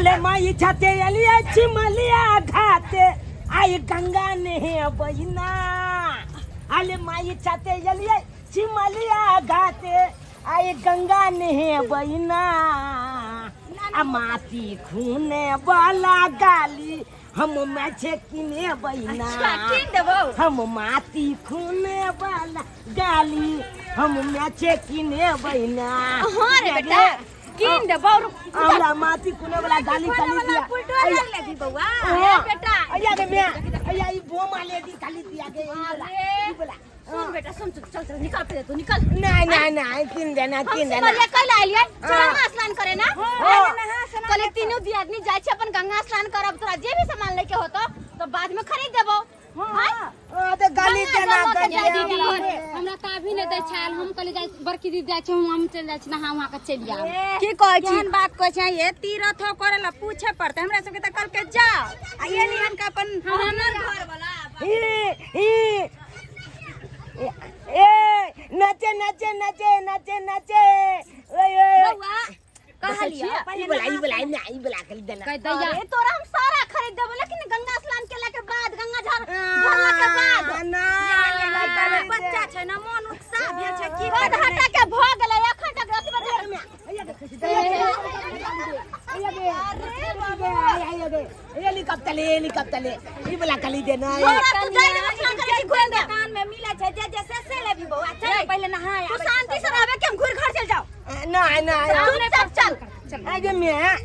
अले माई छाते अलिया चिमलिया घाते आई गंगा ने बहिना अले माई छाते अलिया चिमलिया घाते आई गंगा ने बहिना माटी खूने वाला गाली हम मैचे किने बहिना हम माटी खूने वाला गाली हम मैचे किने बहिना हां रे बेटा किन दे बाउर हमरा माटी खूने वाला गाली खाली दिया अइया लगी बउआ ए बेटा अइया के मैं अइया ई बोमा ले दी खाली दिया के ई बोला सुन बेटा सुन चल चल निकल पे तू निकल नहीं किन देना हम कल आइलिए गंगा स्नान करे ना कल तीनों दी आदमी जाय छ अपन गंगा स्नान करब तोरा जे भी सामान लेके होतो तो बाद में खरीद देबो हां तो गाली देना दीदी हमरा का भी न दै छाल हम कल जाय बड़की दीदी जाय छ हम चल जाय छ ना हम वहां के चल जाओ की कहै छी एहन बात कहै छै ये तीरथ करे ला पूछे पड़ते हमरा सब के त कल के जाओ आ ये लिहन का अपन हमर घर वाला ए नाचे नाचे नाचे नाचे नाचे ओए बउआ कहलिया ई बोला कर देना कह दैया अरे तोरा हम सारा खरीद देबो लेकिन गंगा स्नान केला के बाद गंगा झार भरला के बाद ना बच्चा छै ना मन उत्साह भेल छै की बाद हटा के भ गेलै एखन तक अथी हेलीकॉप्टर ले ई बोला खाली देना तू जाय स्नान करे छी घुर दुकान में मिले छै जे से लेबी बउआ चल पहले नहाय तू शांति से रहबे कि हम घुर घर चल जाओ ना चल आगे मैं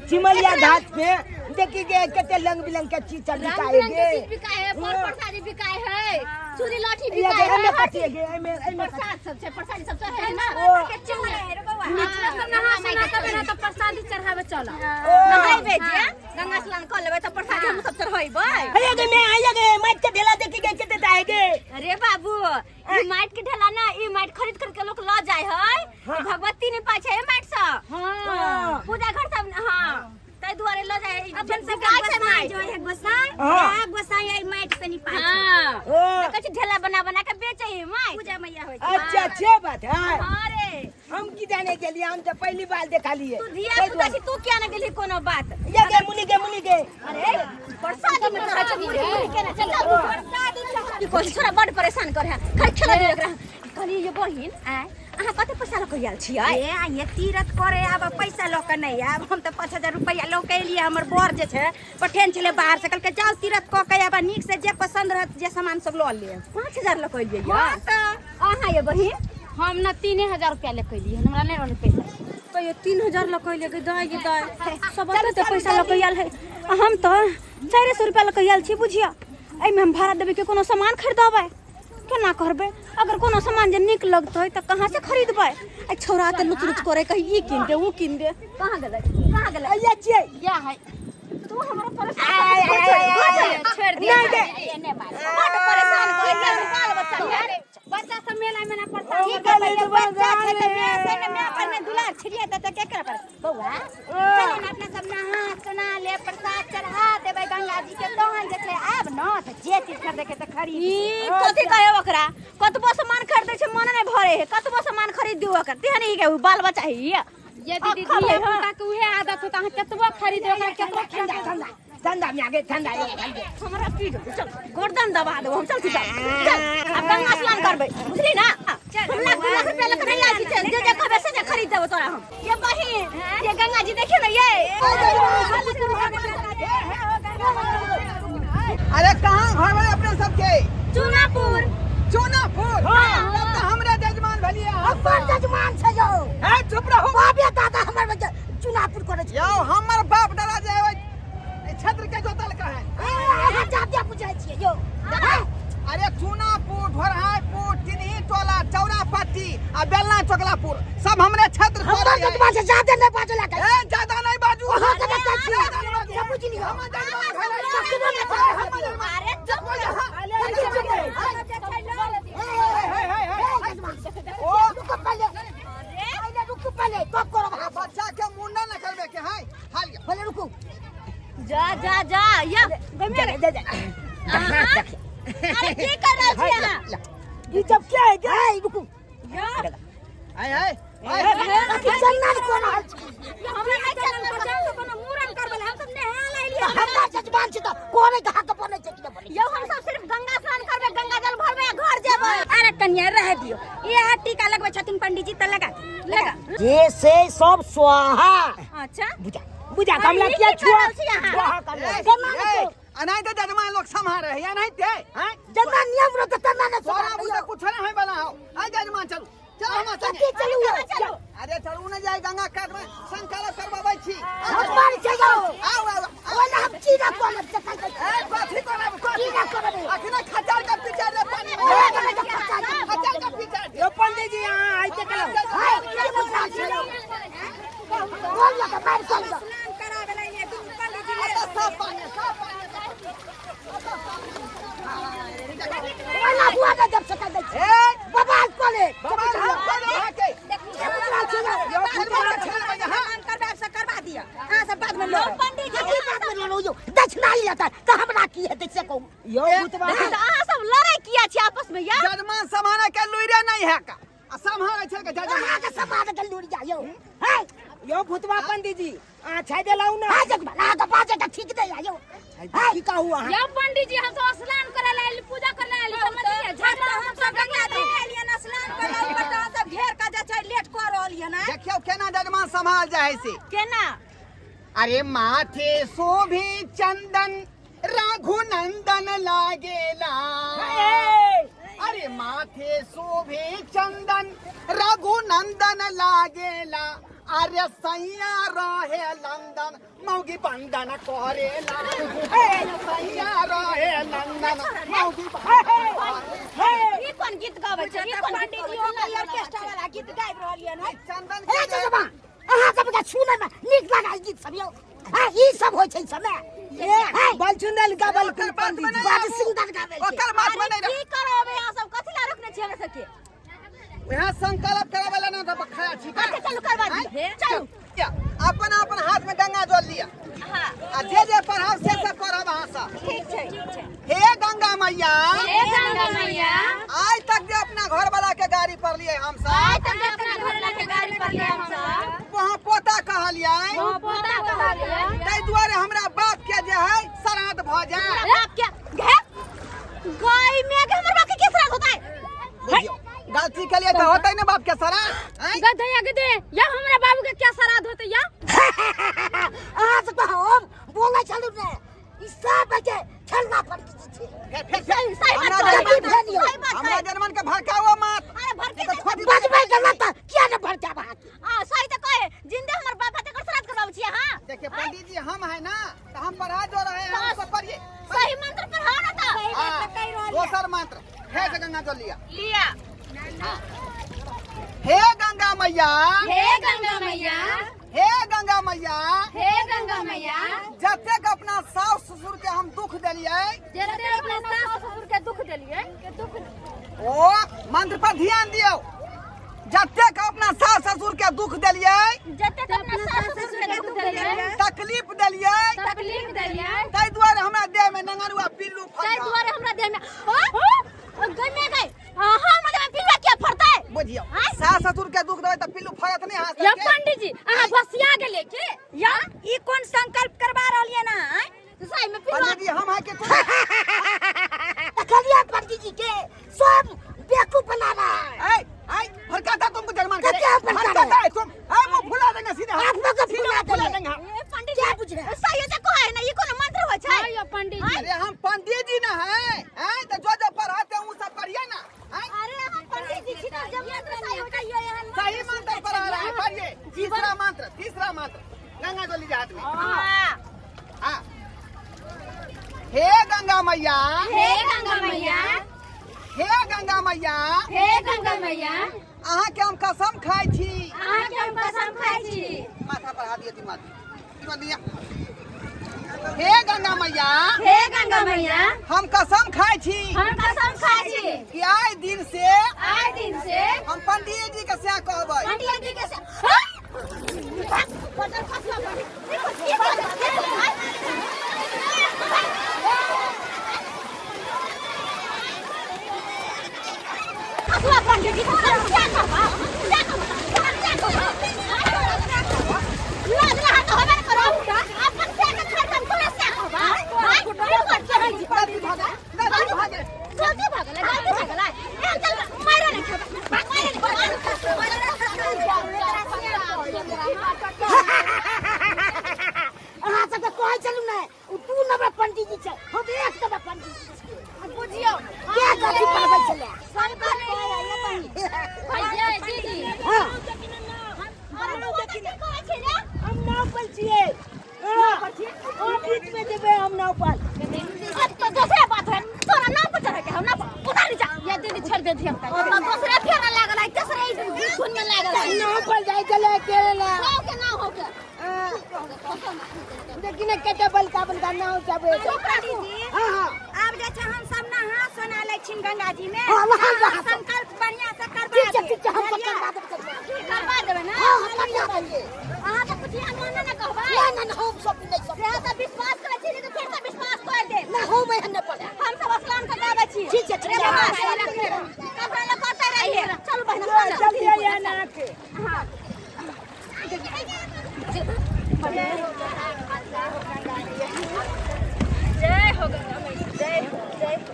चिमलिया घाट पे देखिए कितने रंग बिरंग के चीज बिकाएंगे बिकाए है फल प्रसादी बिकाए है चूड़ी लाठी ये बिकाए है हमें कटिएगे हमें प्रसाद सब छै प्रसादी सब छै है ना के चल रे बउआ नहा तबे ना तो प्रसादी चढ़ावे चलो नहाइबे जे गंगा स्नान कर लेबै त प्रसादी हम सब चढ़ाइबै आइएगे माइट के ढेला देखिए कितने आएंगे अरे बाबू ई माइट के ढेला ना ई माइट खरीद के लोग ल जाय है भगवती ने पाछे है माइट से हां पूजा घर सब हां तै दुआरे ल जाय अपन से गाय छै माइट जो है गोसाई है माइट से नि पाछ हां कछ ढेला बना बना के बेचे है माइट पूजा मैया होय अच्छा अच्छे बात है अरे हम की जाने के लिए हम तो पहली बार देखा लिए तू दिया तू क्या न गेली कोनो बात ये के मुनि के अरे प्रसाद में चढ़ा मुनि के ना चल प्रसाद चढ़ा कोई छोरा बड़ परेशान कर है खाली खेला दे रहा कहली ये बहिन आ अहाँ कते पैसा ल कइल छियै ए आ ये तीरथ करे आब पैसा ल के नहीं आब हम त 5000 रुपया ल के लिए हमर बर जे छै पठेन छले बाहर से कल के जाओ तीरथ क के आब नीक से जे पसंद रहत जे सामान सब ल ले 5000 ल कइलिए या त अहाँ ये बहिन हम ना 3000 रुपया ले कइली हमरा नहीं रहले पैसा तो ये 3000 ल कइले के दाई के दाई सब त पैसा ल कइल है हम त 400 रुपया ल कइल छी बुझिया एमे हम भाड़ा देबे के कोनो सामान खरीदबै केना करबे अगर कोनो सामान जे निक लगतै त कहां से खरीदबै ए छोरा त लुच करे कहि ई किन दे उ किन दे कहां गेलै ये छिए या है तू हमरा परेशान छोड़ दिया नहीं बड़ परेशान कर के बाल बच्चा सब मेला में ना परेशान बच्चा छै त मैं पर में दुलार छिड़िया त के करे पर बौआ चल ना अपना सब नहा सुना ले प्रसाद चढ़ा देबै गंगा जी के तहन जे छै आब न त जे चीज खरीदे के त खरीद कथि कहे ओकरा कतबो सामान खरीदे छै मन नहीं भरे है कतबो सामान खरीद दियो ओकर तेहनी के बाल बच्चा है ये दीदी दिया पुता के उहे आदत होता है केतबो खरीदे ओकरा केतबो ठंडा में आगे ठंडा हमरा पी चल गर्दन दबा दो हम चल अब गंगा स्नान करबै बुझली ना हम लाख रुपया लेके नहीं लागी चल जे जे कहबे से खरीद देबो तोरा हम ये बहिन ये गंगा जी देखियो ना ये अरे कहां घर में अपने सबके चुनापुर हां तब तो हमरा जजमान भलिया अपन जजमान छै जो है चुप रहो बाबे दादा हमर बच्चा चुनापुर करे छै यो हमर बाप डरा जाय क्षेत्र के जोतल का है अहाँ जाते पूछै छियै यो अरे चुनापुर ढोरहापुर तिनही टोला चौरापट्टी आ बेलना चोकलापुर सब हमरे क्षेत्र हमरा जतबा से ज्यादा नहीं बाजू ला ए ज्यादा नहीं बाजू अहाँ के बच्चा छियै सब बुझ लियो हम जजमान अरे चुप रुक पहले तो करो बच्चा के मुंडन न करबे के है हाल पहले रुको जा या दे अरे की कर रहल छी अहाँ ई जब क्या है गई रुको हाय चलना कोन हमरा नहीं चलना कोनो मूरन करबे भगवान छी त कोने कहा के बने छै कि बने यो हम सब सिर्फ गंगा स्नान करबे, गंगा जल भरबे, घर जेबे। अरे कन्या रह दियो, ये टीका लगबे छथिन पंडित जी त लगा जे से सब स्वाहा। अच्छा बुझा कमला किया छुआ स्वाहा कर अनाई तो जजमान लोग संभाल रहे हैं नहीं ते हैं जना नियम रो त तना न सोना बुझे कुछ नहीं है बना हो। आ जजमान चलो चलो हम चलू अरे चलू न जाए गंगा काट में संकल्प करवाबै छी। हमार छै जाओ आओ ओला हम चीना कोलब चकल ए कथि करब चीना करब अखने खचार का पीछे ले पानी खचार का पीछे यो पंडित जी यहां आइते कल हाय के बुझा छै बोल लगा मार चल स्नान करावे ले तुम पंडित जी सब पानी ओला बुआ का जब सकल दे ए बाबा कोले बाबा हम कोले आके करवा दिया। हां सब बाद में लो पंडित जी बाद में लो यो दक्षिणा लेता त हमरा की हेतै से कहू यो भूतवा अहाँ सब लड़ाई किया छी आपस में यार। जजमान समाने के लुइरे नहीं है का संभाले छै के जजमान के समाज के लूट जा यो है यो भूतवा पंडित जी आ छै देलाउ ना आ जग बना के बाजे का ठीक दे यो की कहू अहाँ या पंडित जी हम सब स्नान करे ले पूजा करे ले समझिए झगड़ा हम सब गंगा दे एलियन स्नान करे ऊपर सब घेर का जे छै लेट कर रहलिए ना। देखियो केना जजमान संभाल जाय से केना अरे माथे शोभे चंदन रघुनंदन लागेला। अरे माथे शोभे चंदन रघुनंदन लागेला। अरे सैया रहे लंदन मौगी बंदन करेला। सैया रहे लंदन मौगी ई कोन गीत गाबै छै? ई कोन पंडित जी होगा ऑर्केस्ट्रा वाला गीत गाबि रहलिए ना। चंदन ए जजमा अहाँ सब के सुने में नीक लागा गीत सब यो हां ई सब होय छै समय ये बल चुंदल गाबल पंडित जी बड़ सुंदर गाबै छै ओकर बात में नहीं की करबे अहाँ सब कथि ला रखने छी हमरा सबके? वहाँ संकल्प करावेला ना तो खड़ा छी अच्छा चलू करवा दी चलू अपन अपन हाथ में गंगा जल लिया। हां आ जे पढ़ाव से करब अहाँ सब। ठीक छै हे गंगा मैया हे गंगा मैया आज तक जे अपना घर वाला के गाड़ी पर लिए हम सब आज तक अपना घर वाला के गाड़ी पर ले हम सब वहाँ पोता कहलिए वो पोता कहलिए ताहि दुआरे हमरा बाप के जे है श्राद्ध भ जाए। क्या घे गाय में के हमर बाप के किस रात होता है? बुझियो गलती के लिए तो होता ही ना बाप के श्राद्ध। गधया गधे या हमरा बाबू के क्या श्राद्ध होते या अहाँ सब हम बोलै छलु ने ई सब बजे खेलना पड़ती छै सही हमरा बात जल्दी है भेलियो हमरा जनमन के भड़काओ मत। अरे भड़के बजबै गलत त किया ने भड़का बा सही तो कहे जिंदे हमर बाप के श्राद्ध करबाउ छी हां। देखिए पंडित जी हम है ना तो हम पढ़ा जो रहे हैं हम सब पढ़िए। सही मंत्र पढ़ाओ ना तो सही बात कह रहलिए। दोसर मंत्र हे से गंगा जल लिया। लिया हे गंगा मैया हे गंगा मैया हे गंगा मैया हे गंगा मैया जतेक अपना सास ससुर के हम दुख देलिए जते अपना सास ससुर के दुख देलिए ओ मंत्र पर ध्यान दियो। जतेक अपना सास ससुर के दुख देलिए जते अपना सास ससुर के दुख देलिए तकलीफ देलिए तकलीफ देलिए ताहि दुआरे हमरा देह में नंगरुआ पिल्लू ताहि फरता। द्वारे हमरा देह में गमे गई हां मतलब में पिलवा क्या फरता है? बुझियो सास ससुर के दुख देबै त पिल्लू फरत नहीं हाथ या के। पंडित जी अहाँ भसिया गेले के या ई कोन संकल्प करबा रहलिए ना सही में पिलवा पंडित जी हम है के कलिया पंडित जी के सब बेवकूफ बना रहा है आई फरकाता तुमको जजमान करे क्या फरकाता फरकाता है तुम हां वो भुला देंगे सीधा आप लोग को सीधा भुला देंगे। देंगे। ए पंडित क्या जी पूछ रहे हैं? सही तो कहे ना ये कोनो मंत्र हो छै? या पंडित जी अरे हम पंडित जी ना है हैं तो जो पढ़ाते हैं वो सब पढ़िए ना हैं? अरे हम पंडित जी छी तो जब मंत्र सही हो जाइए यहाँ सही मंत्र पढ़ा रहे हैं पढ़िए। तीसरा मंत्र गंगा जल लीजिए हाथ में। हां हाँ हे गंगा मैया हे गंगा मैया हे गंगा मैया हे गंगा मैया अहाँ के हम कसम खाई छी अहाँ के हम कसम खाइ छी माथा पर हाथ दिया दिमाग दिया। हे गंगा मैया हे गंगा मैया हम कसम खाई छी हम कसम खाइ छी कि आइ दिन से हम पंडित जी के से कहबै पंडित जी के बदल फसला पंडित फसला पंडित जी क्या करबा लाज रहा तो हमारे करो अपन से के खत्म करे से करबा बीच में देबे हम नाव पर अब तो दूसरा बात है तोरा नाम पर चढ़ के हम ना उतार जा ये दीदी छोड़ दे धिया और तो दूसरा फेरा लागल है तीसरा धुन में लागल है नाव पर जाए चले केरला हो के ना हो के लेकिन केते बलका नाव जाबे दीदी हां अब जे छै हम सब नहा सोना लै छी गंगा जी में हाँ, वहाँ जा। संकल्प बढ़िया से करबा ठीक है हम करबा देबे ना हां बढ़िया रहिए अहाँ तो कुछ हम ना कहबा ना हम सब नहीं सब से तो विश्वास करे छी लेकिन फिर से विश्वास कर दे ना हो मैं हन्ने पड़े हम सब स्नान कर आबै छी ठीक है कपड़ा ल करते रहिए चल बहन चलिए या ना के हां जय हो गंगा मैया जय हो जय हो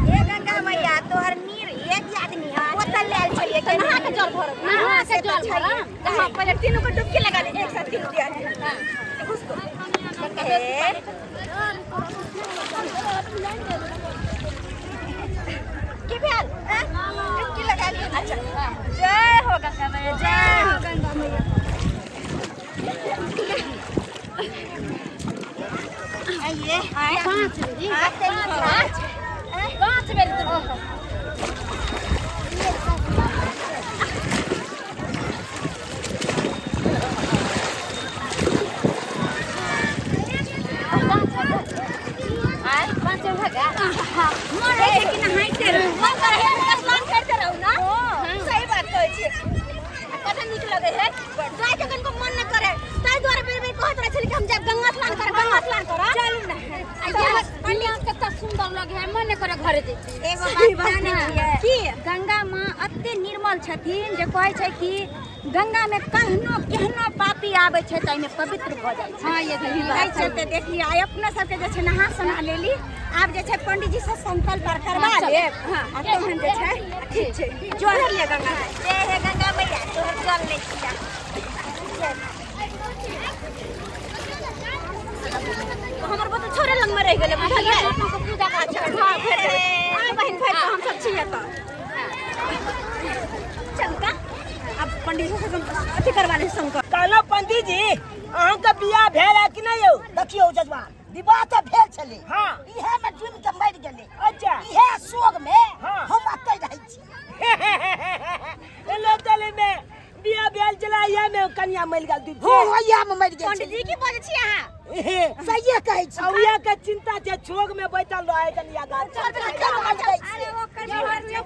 ये गंगा मैया तोहर नीर एक आदमी है बोतल ले छलिए के नहा के जल भर नहा के जल भर हां पहले तीनों को डुबकी लगा ले एक साथ तीनों दिया घुस की भेल डुबकी लगा ली अच्छा जय हो गंगा मैया जय हो गंगा मैया आइए पांच दीदी पांच बेर तो पांच भगा मरे है कि नहाइते रहो मन करे है स्नान करते रहो ना सही बात कहै छी कते नीक लगे है जाय के कनको मन न करे ताई द्वारा बेर कहत रहे छली कि हम जब गंगा स्नान कर चलू ना कन्या कते सुंदर लगे है मन करे घरे जेते एगो बात जाने छियै की गंगा मां अत्ते निर्मल छथिन जे कहै छै कि गंगा में केहनो पापी आबै छै त एमे पवित्र भ जाइ छै हां ये दीदी एहि चलते देखिए आइ अपने सबके जे छै नहा सोना लेली आब जे छै पंडित जी से संकल्प करवा लेब हां तहन जे छै ठीक छै जोड़ लिया गंगा जय हे गंगा मैया तोहर जल ले छिया हमर बहुत छोरे लंग में रह गेले बुझलिए पूजा का अच्छा हां फेर बहन फेर हम सब छियै त चल का अब पंडित जी से अथी करवा ले संकल्प कहलो पंडित जी अहाँ के बियाह भेल है कि नहीं यौ देखियो जजमान विवाह तो भेल छले हां इहे में जुन के मर गेले अच्छा इहे शोक में हम अतै रहै छी एलो तले में बियाह भेल चला इहे में कन्या मर गेल दू हो इहे में मर गेल पंडित जी की बोलै छी अहाँ सही कहै छी औया के चिंता छै छोग में बैठल रहे कन्या गाछ अरे वो कन्या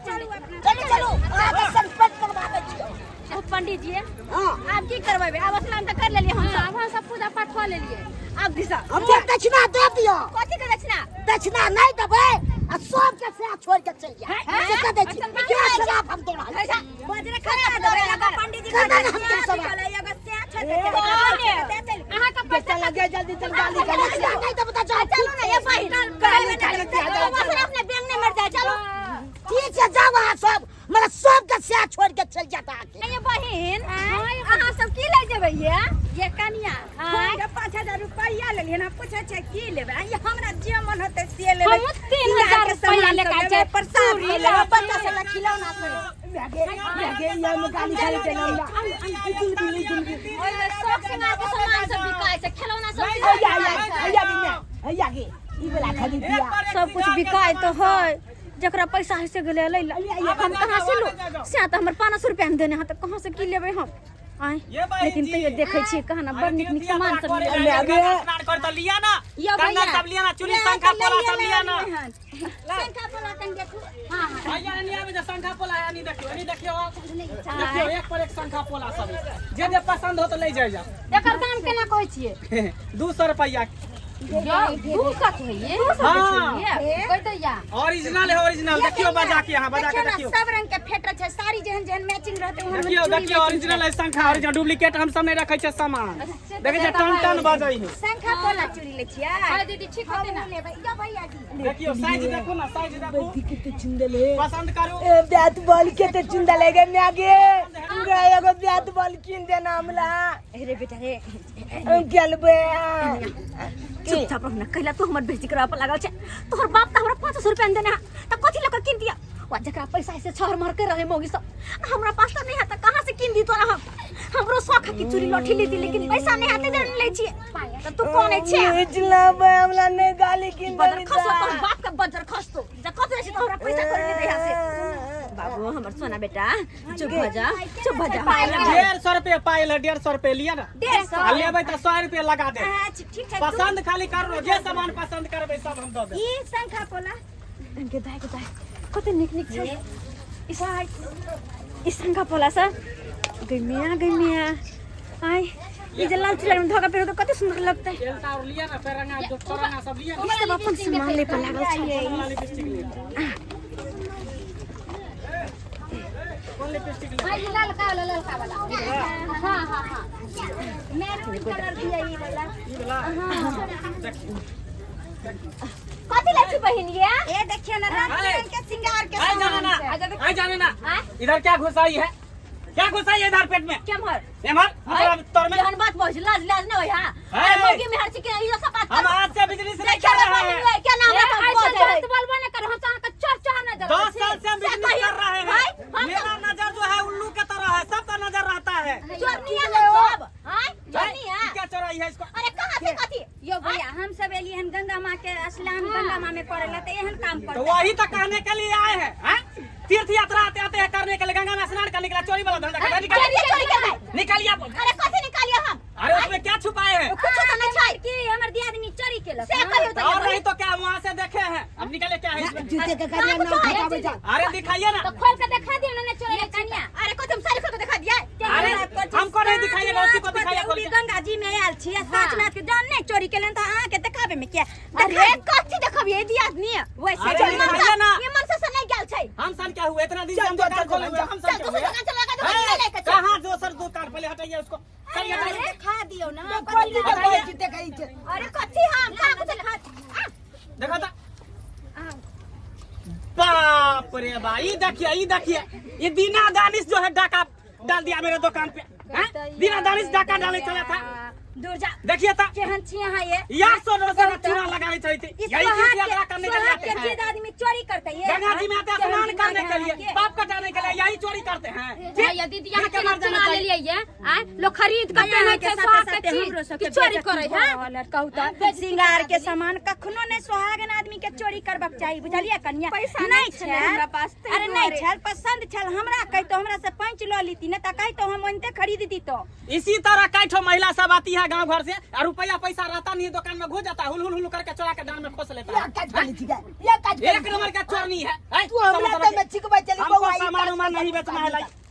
चलो आगे संपत्ति करवाबै छी ओ पंडित जी हां आप की करवाबे अब स्नान त कर लेलिए हम सब पूजा पाठ कर लेलिए अब दिशा हम दक्षिणा दे दियो कथी के दक्षिणा दक्षिणा नहीं देबै आ सब के से छोड़ के चल जा से कह दे छी क्या शराब हम तोड़ा बजरे खा देबै अगर पंडित जी करना हम के सब अगर से छोड़ अहाँ का पैसा लगे जल्दी चल गाली कर नहीं तो बता चलो ना ये बहिन कर अपने बैंक में मर जाए चलो ठीक है जाओ वहां सब मेरा सब के से छोड़ के चल जाता है ये बहिन अहाँ सब की ले जेबै ये कनिया हम 5000 रुपया लेलिए ना पूछे छै की लेबै ये हमरा जे मन होते से लेबै हम 3000 रुपया लेके छै प्रसाद लेबै बच्चा सब खिलौना सब लगे ये में गाली खाली चलौला ओइ में सब सिंगार के सामान सब बिकाय छै खिलौना सब आया गे ई वाला खाली दिया सब कुछ बिकाय तो है जकरा पैसा है से गेले ले हम कहां से लो से त हमर 500 रुपया में देने हां त कहां से की लेबै हम आय लेकिन तैयो देखै छी कहना बड़ निक सामान सब मिले स्नान कर त लिया ना गंगा सब लिया ना चूड़ी शंखा पोला सब लिया ना शंखा पोला कन देखू हां भैया निया में शंखा पोला है नहीं देखियो देखियो एक पर एक शंखा पोला सब जे पसंद हो तो ले जाइए एकर दाम केना कहै छियै 200 रुपया दू कत है ये कोई तो या ओरिजिनल है ओरिजिनल देखियो बजा के यहां बजा के देखियो सब रंग के फेटर छै साड़ी जेहन जेहन मैचिंग रहते ओहन देखियो देखियो ओरिजिनल है शंखा ओरिजिनल डुप्लीकेट हम सब नहीं रखै छै सामान देखै छै टन टन बजै है शंखा पोला चूड़ी ले छियै हां दीदी ठीक होते ना लेबै या भैया जी देखियो साइज देखो ना साइज देखो कितने चुंदल है पसंद करो ए ब्यात बॉल के तो चुंदल है मैं आगे एगो ब्यात बॉल किन देना हमला अरे बेटा रे गेलबे चुपचाप रहना कैला तो हमर बेइज्जती कराप लागल छै तोहर बाप त हमरा 500 रुपया देने त कथि लक किन दिया वा जकरा पैसा से छहर मर के रहे मोगी सब हमरा पास त नहीं है त कहां से किन दी तोरा हम शंखा की चूड़ी लठी ली थी लेकिन पैसा नहीं आते जान ले छी तो तू कौन है छे इचला बे हमरा ने गाली किन बदर खसो तो बाप का बदर खसतो जा कत से तोहरा पैसा कर ले दे से बाबू हमर सोना बेटा चुप हो जा 150 रुपए पाइल 150 रुपए लिया ना 150 लेबै त 100 रुपए लगा दे ठीक है पसंद खाली करो जे सामान पसंद करबै सब हम दऽ देब ई शंखा पोला के दाय कत निक छै ई शंखा पोला सा गमिया आई ये जो लाल चूड़ा में धागा पे तो कते सुंदर लगता है एलता और लिया ना पेरंगा जो पेरंगा सब लिया इस सब अपन सामान ले पर लागल छै लिपस्टिक लिया कौन लिपस्टिक लिया ये ललका वाला हां मैरून कलर भी है ये वाला ई वाला कथि ले छी बहिन ये देखिए ना रात के सिंगार के आई जाने ना इधर क्या घुसाई है क्या घुसाई है इधर पेट में केमहर मतलब तोर में जहन बात पहुंच लाज न होय हां अरे मौगी में हर चिके ये सब बात हम आज से बिजली से नहीं कर रहे हैं क्या नाम है ऐसे बात बोलबो न कर हम का चढ़ न दे 10 साल से हम बिजली कर रहे हैं मेरा नजर जो है उल्लू के तरह है सबका नजर रहता है चोरनी है सब हां चोरनी है क्या चोराई है इसको अरे कहां से कथि यो भैया हम सब एली हन गंगा मां के स्नान गंगा मां में करेला त एहन काम तो करते वही तो कहने के लिए आए हैं हैं तीर्थ यात्रा आते हैं करने के लिए गंगा में स्नान करने के लिए चोरी वाला धंधा करने निकालिए अरे कथि निकालिए हम अरे उसमें क्या छुपाए हैं कुछ तो नहीं छै कि हमर दियादनी चोरी केलक से कहियो तो और नहीं तो क्या वहाँ से देखे हैं अब निकाले क्या है इसमें जूते के करिया नाम खटाबे जा अरे दिखाइए ना तो खोल के दिखा दियो ना चोरी कन्या अरे को तुम सारी को दिखा दिया अरे हमको नहीं दिखाइएगा उसी को दिखाइए खोल के गंगा जी में आयल छी सच में के जान नहीं चोरी केलन त आके देखाबे में क्या अरे कथि देखबिए दी आदमी वैसे अरे दिखाइए ना। ये मन से नहीं गेल छै हम सन क्या हुए इतना दिन से हम दुकान खोले हुए हम सन क्या हुए कहाँ दोसर दुकान पहले हटाइए उसको चलिए हटाइए खा दियो ना कोई नहीं जूते कहि छै अरे कथि हम का कुछ खा देखो तो बाप रे भाई ये देखिए ये दीना दानिश जो है डाका डाल दिया मेरे दुकान पे दीना दानिश डाका डालने चला था दूर जा देखिए था केहन छी यहां ये यार सो रोजा चूना लगानी चाहिए थी यही तीर्थ यात्रा करने के लिए आते हैं के आदमी चोरी करते हैं गंगा जी में आते हैं स्नान करने के लिए पाप कटाने के लिए यही चोरी करते हैं या दीदी यहाँ के चुना ले लिए ये आ लोग खरीद के पहने के स्वाग के चीज की चोरी करे है कहू त सिंगार के सामान कखनो नहीं सुहागन आदमी के चोरी करबाक चाहिए बुझलिए कन्या पैसा नहीं छै हमरा पास अरे नहीं छै पसंद छल हमरा कहि तो हमरा से 5 ल लीती न त कहि तो हम ओनते खरीद दी तो इसी तरह कई ठो महिला सब आती है गांव घर से और रुपया पैसा रहता नहीं दुकान में घुस जाता है हुल हुल हुल करके चोरा के डाल में खोस लेता है ये काट एक नंबर का चोरनी है तू हमरा तो में चिकबा चली हमको बउआ सामान उमान नहीं बेचना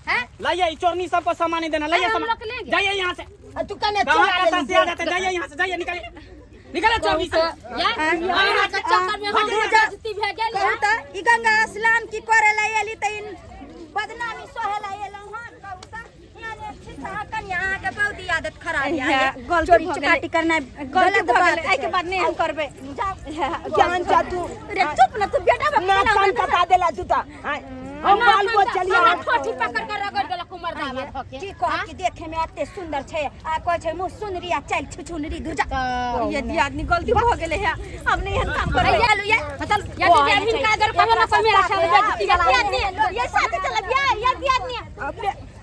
है लाइए चोरनी सबको सामान नहीं देना लाइए सामान जाइए यहाँ से तू कने कहाँ चोरा कहाँ से आ जाते जाइए यहाँ से जाइए निकालिए चोरनी से या चक्कर में हम बेइज्जती भ गेल कहू त ई गंगा स्नान की करे ला एली त इन बदनामी सोहेला एलो हां कहू त यानी छिता कन्या के बहुत ही आदत खराब है चोरी चकाटी करना गलत बात है के बाद नहीं हम करबे ज्ञान चा तू रे चुप न तू बेटा ना कान कटा देला तू ता हम बाल को चलिए ठोठी पकड़ कर रगड़ देला कुमार दावा धके की कह के देखे में एते सुंदर छै आ कहै छै मुंह सुनरी आ चल छुछुनरी दूर जा ये दी आदमी गलती भ गेले है हम नहीं एहन काम करे या लो या मतलब या दीदी अभी का अगर कहो ना मेरा साथ बेइज्जती वाला ये साथ चल बिया ये दी आदमी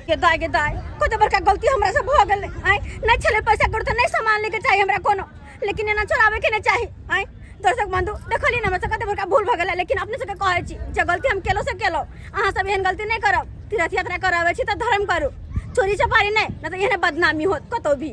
के दाय कत बड़का गलती हमरा से भ गेले आई नहीं छले पैसा कर त नहीं सामान लेके चाहिए हमरा कोनो लेकिन एना चोरावे के नहीं चाहिए आई दर्शक बंधु देखली ना हमरा कते बड़का भूल भ गेले लेकिन अपने से कहै छी जे गलती हम केलो से केलो अहाँ सब एहन गलती नहीं करब तीर्थ यात्रा करावे छी त धर्म करू चोरी चपारी नहीं न त एहने बदनामी होत कतो भी